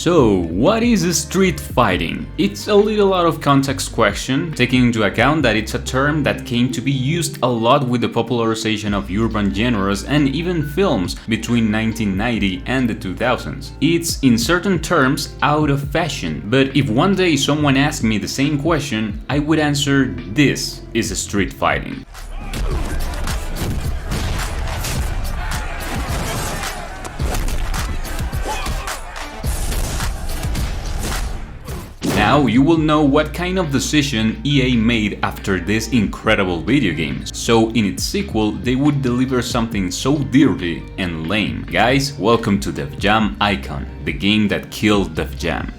So, what is street fighting? It's a little out of context question, taking into account that it's a term that came to be used a lot with the popularization of urban genres and even films between 1990 and the 2000s. It's, in certain terms, out of fashion, but if one day someone asked me the same question, I would answer, this is street fighting. Now you will know what kind of decision EA made after this incredible video game, so in its sequel they would deliver something so dirty and lame. Guys, welcome to Def Jam Icon, the game that killed Def Jam.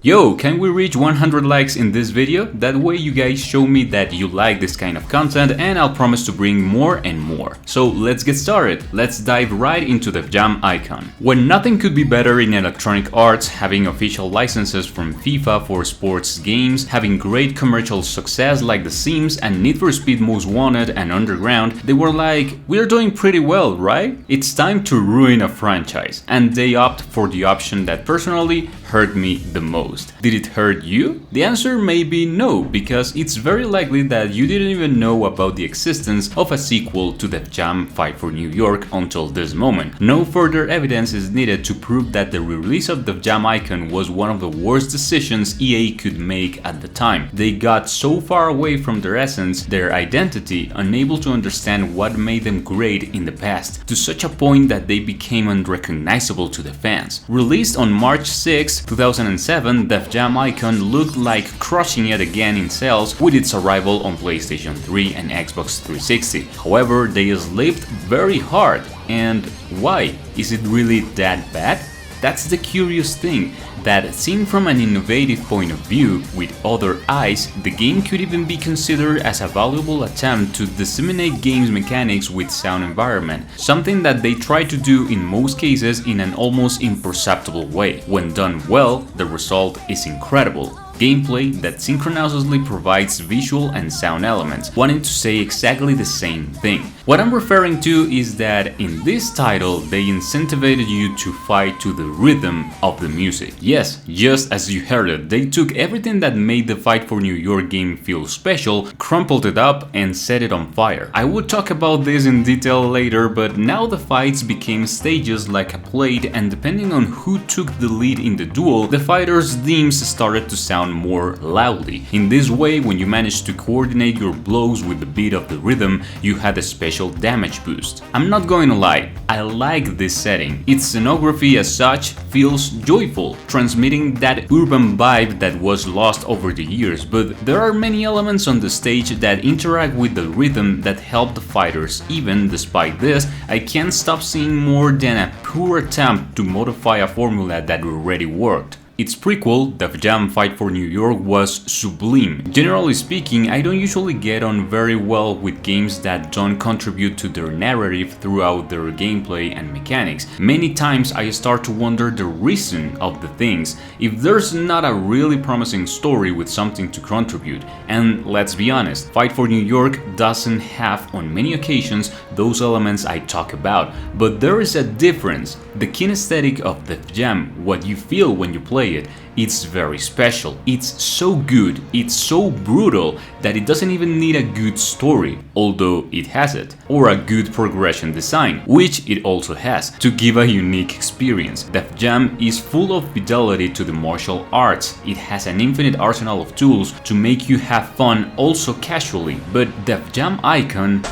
Yo, can we reach 100 likes in this video? That way you guys show me that you like this kind of content and I'll promise to bring more and more. So let's get started. Let's dive right into the Jam Icon. When nothing could be better in electronic arts, having official licenses from FIFA for sports games, having great commercial success like The Sims and Need for Speed Most Wanted and Underground, they were like, we're doing pretty well, right? It's time to ruin a franchise. And they opt for the option that personally hurt me the most. Did it hurt you? The answer may be no, because it's very likely that you didn't even know about the existence of a sequel to Def Jam Fight for New York until this moment. No further evidence is needed to prove that the release of Def Jam Icon was one of the worst decisions EA could make at the time. They got so far away from their essence, their identity, unable to understand what made them great in the past, to such a point that they became unrecognizable to the fans. Released on March 6, 2007, Def Jam Icon looked like crushing it again in sales with its arrival on PlayStation 3 and Xbox 360. However, they slipped very hard. And why? Is it really that bad? That's the curious thing, that seen from an innovative point of view, with other eyes, the game could even be considered as a valuable attempt to disseminate games mechanics with sound environment, something that they try to do in most cases in an almost imperceptible way. When done well, the result is incredible. Gameplay that synchronously provides visual and sound elements, wanting to say exactly the same thing. What I'm referring to is that in this title they incentivated you to fight to the rhythm of the music. Yes, just as you heard it, they took everything that made the Fight for New York game feel special, crumpled it up and set it on fire. I would talk about this in detail later, but now the fights became stages like a plate, and depending on who took the lead in the duel, the fighters' themes started to sound more loudly. In this way, when you managed to coordinate your blows with the beat of the rhythm, you had a special damage boost. I'm not going to lie, I like this setting. Its scenography as such feels joyful, transmitting that urban vibe that was lost over the years, but there are many elements on the stage that interact with the rhythm that help the fighters. Even despite this, I can't stop seeing more than a poor attempt to modify a formula that already worked. Its prequel, Def Jam Fight for New York, was sublime. Generally speaking, I don't usually get on very well with games that don't contribute to their narrative throughout their gameplay and mechanics. Many times I start to wonder the reason of the things, if there's not a really promising story with something to contribute. And let's be honest, Fight for New York doesn't have on many occasions those elements I talk about, but there is a difference. The kinesthetic of Def Jam, what you feel when you play it, it's very special. It's so good, it's so brutal that it doesn't even need a good story, although it has it, or a good progression design, which it also has, to give a unique experience. Def Jam is full of fidelity to the martial arts. It has an infinite arsenal of tools to make you have fun also casually, but Def Jam Icon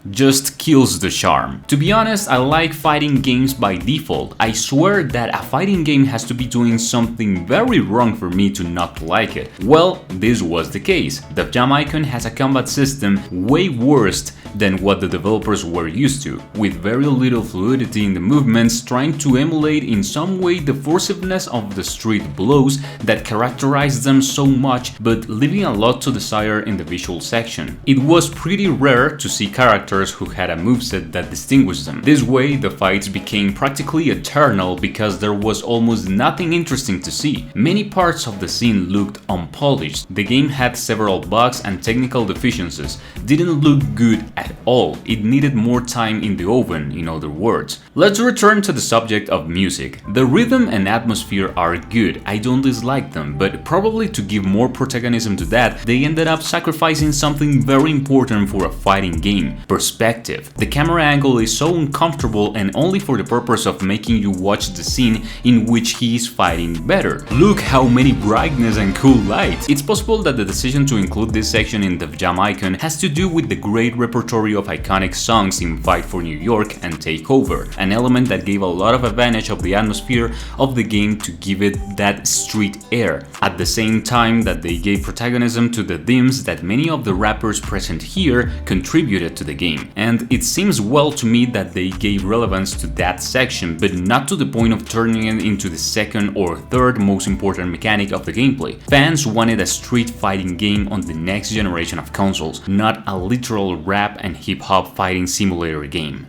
just kills the charm. To be honest, I like fighting games by default. I swear that a fighting game has to be doing something very wrong for me to not like it. Well, this was the case. Def Jam Icon has a combat system way worse than what the developers were used to, with very little fluidity in the movements, trying to emulate in some way the forciveness of the street blows that characterized them so much, but leaving a lot to desire in the visual section. It was pretty rare to see characters characters who had a moveset that distinguished them. This way, the fights became practically eternal because there was almost nothing interesting to see. Many parts of the scene looked unpolished. The game had several bugs and technical deficiencies. Didn't look good at all. It needed more time in the oven, in other words. Let's return to the subject of music. The rhythm and atmosphere are good. I don't dislike them, but probably to give more protagonism to that, they ended up sacrificing something very important for a fighting game: perspective. The camera angle is so uncomfortable and only for the purpose of making you watch the scene in which he is fighting better. Look how many brightness and cool lights. It's possible that the decision to include this section in the Jam icon has to do with the great repertory of iconic songs in Fight for New York and Takeover, an element that gave a lot of advantage of the atmosphere of the game to give it that street air, at the same time that they gave protagonism to the themes that many of the rappers present here contributed to the game. And it seems well to me that they gave relevance to that section, but not to the point of turning it into the second or third most important mechanic of the gameplay. Fans wanted a street fighting game on the next generation of consoles, not a literal rap and hip-hop fighting simulator game.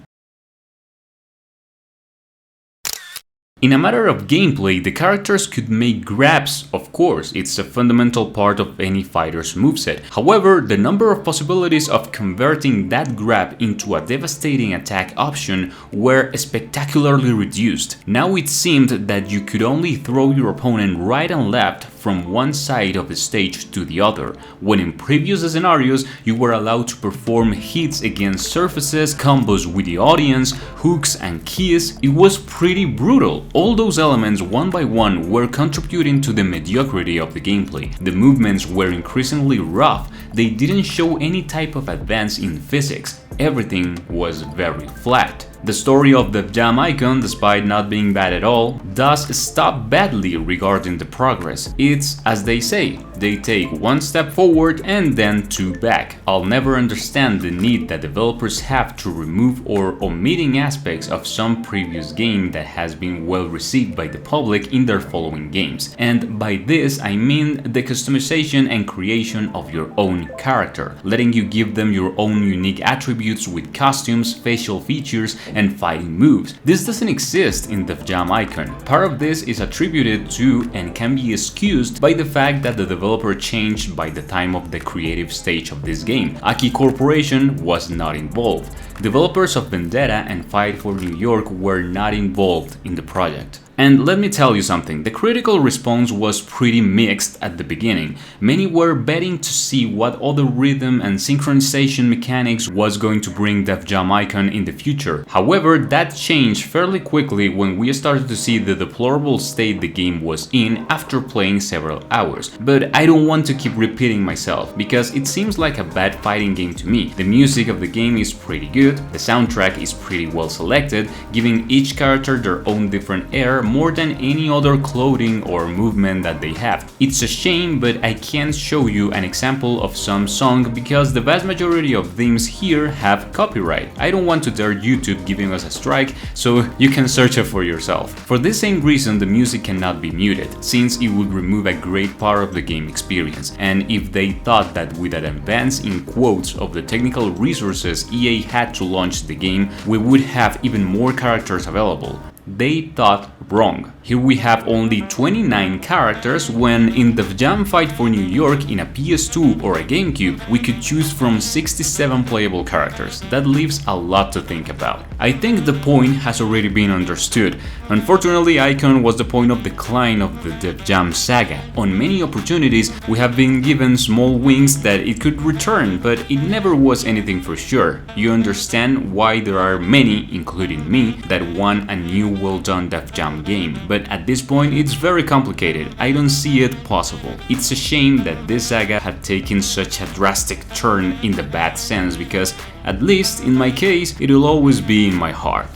In a matter of gameplay, the characters could make grabs, of course, it's a fundamental part of any fighter's moveset. However, the number of possibilities of converting that grab into a devastating attack option were spectacularly reduced. Now it seemed that you could only throw your opponent right and left from one side of the stage to the other, when in previous scenarios you were allowed to perform hits against surfaces, combos with the audience, hooks and keys. It was pretty brutal. All those elements one by one were contributing to the mediocrity of the gameplay. The movements were increasingly rough. They didn't show any type of advance in physics. Everything was very flat. The story of the Jam icon, despite not being bad at all, does stop badly regarding the progress. It's, as they say, they take one step forward and then two back. I'll never understand the need that developers have to remove or omitting aspects of some previous game that has been well received by the public in their following games. And by this I mean the customization and creation of your own character, letting you give them your own unique attributes with costumes, facial features, and fighting moves. This doesn't exist in the Jam icon. Part of this is attributed to and can be excused by the fact that the developer changed by the time of the creative stage of this game. Aki Corporation was not involved. Developers of Vendetta and Fight for New York were not involved in the project. And let me tell you something, the critical response was pretty mixed at the beginning. Many were betting to see what other rhythm and synchronization mechanics was going to bring Def Jam icon in the future. However, that changed fairly quickly when we started to see the deplorable state the game was in after playing several hours. But I don't want to keep repeating myself, because it seems like a bad fighting game to me. The music of the game is pretty good, the soundtrack is pretty well selected, giving each character their own different air more than any other clothing or movement that they have. It's a shame, but I can't show you an example of some song because the vast majority of themes here have copyright. I don't want to dare YouTube giving us a strike, so you can search it for yourself. For this same reason, the music cannot be muted, since it would remove a great part of the game experience. And if they thought that with an advance in quotes of the technical resources EA had to launch the game, we would have even more characters available. They thought wrong. Here we have only 29 characters when in the Jam Fight for New York in a PS2 or a GameCube we could choose from 67 playable characters. That leaves a lot to think about. I think the point has already been understood. Unfortunately, Icon was the point of decline of the Def Jam saga. On many opportunities we have been given small winks that it could return, but it never was anything for sure. You understand why there are many, including me, that want a new well-done Def Jam game, but at this point it's very complicated. I don't see it possible. It's a shame that this saga had taken such a drastic turn in the bad sense, because at least in my case it will always be in my heart.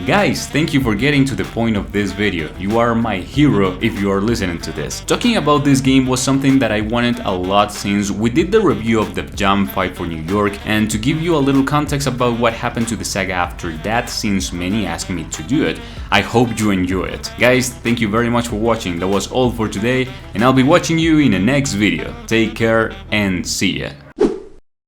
Guys, thank you for getting to the point of this video. You are my hero if you are listening to this. Talking about this game was something that I wanted a lot since we did the review of the Jam Fight for New York, and to give you a little context about what happened to the saga after that, since many asked me to do it. I hope you enjoy it. Guys, thank you very much for watching. That was all for today, and I'll be watching you in the next video. Take care and see ya.